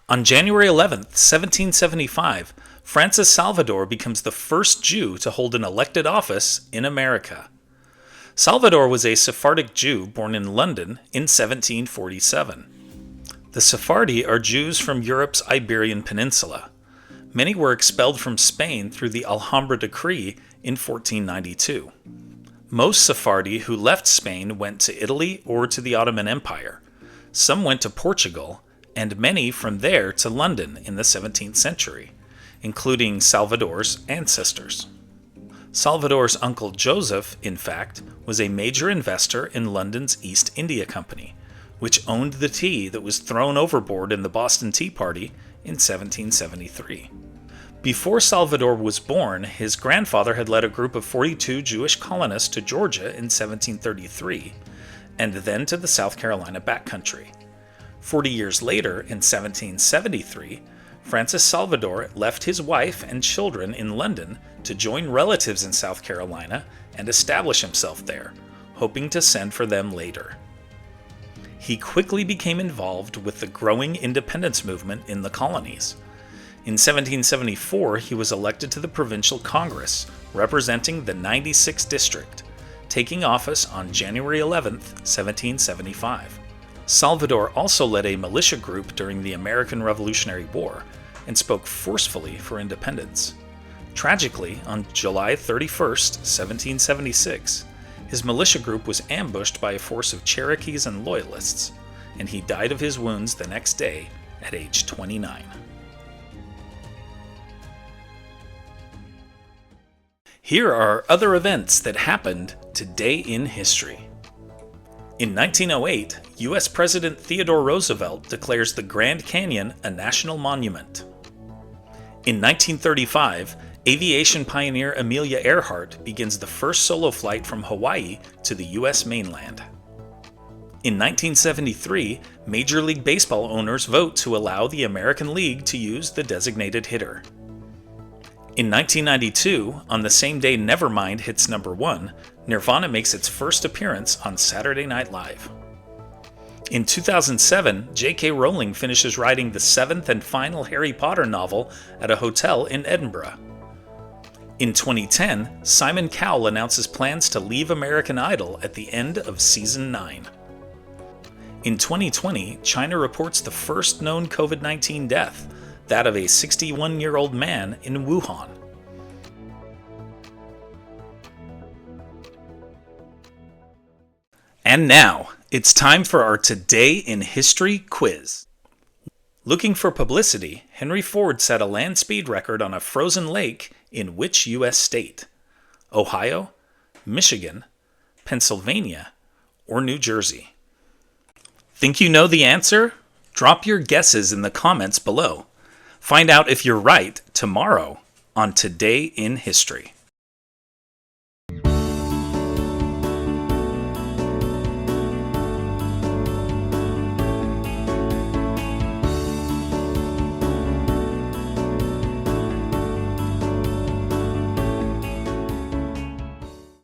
On January 11th, 1775, Francis Salvador becomes the first Jew to hold an elected office in America. Salvador was a Sephardic Jew born in London in 1747. The Sephardi are Jews from Europe's Iberian Peninsula. Many were expelled from Spain through the Alhambra Decree in 1492. Most Sephardi who left Spain went to Italy or to the Ottoman Empire. Some went to Portugal, and many from there to London in the 17th century, including Salvador's ancestors. Salvador's uncle Joseph, in fact, was a major investor in London's East India Company, which owned the tea that was thrown overboard in the Boston Tea Party in 1773. Before Salvador was born, his grandfather had led a group of 42 Jewish colonists to Georgia in 1733, and then to the South Carolina backcountry. 40 years later, in 1773, Francis Salvador left his wife and children in London to join relatives in South Carolina and establish himself there, hoping to send for them later. He quickly became involved with the growing independence movement in the colonies. In 1774, he was elected to the Provincial Congress, representing the 96th District, taking office on January 11, 1775. Salvador also led a militia group during the American Revolutionary War and spoke forcefully for independence. Tragically, on July 31, 1776, his militia group was ambushed by a force of Cherokees and Loyalists, and he died of his wounds the next day at age 29. Here are other events that happened today in history. In 1908, U.S. President Theodore Roosevelt declares the Grand Canyon a national monument. In 1935, aviation pioneer Amelia Earhart begins the first solo flight from Hawaii to the U.S. mainland. In 1973, Major League Baseball owners vote to allow the American League to use the designated hitter. In 1992, on the same day Nevermind hits number 1, Nirvana makes its first appearance on Saturday Night Live. In 2007, J.K. Rowling finishes writing the 7th and final Harry Potter novel at a hotel in Edinburgh. In 2010, Simon Cowell announces plans to leave American Idol at the end of Season 9. In 2020, China reports the first known COVID-19 death, that of a 61-year-old man in Wuhan. And now, it's time for our Today in History quiz. Looking for publicity, Henry Ford set a land speed record on a frozen lake in which U.S. state? Ohio, Michigan, Pennsylvania, or New Jersey? Think you know the answer? Drop your guesses in the comments below. Find out if you're right tomorrow on Today in History.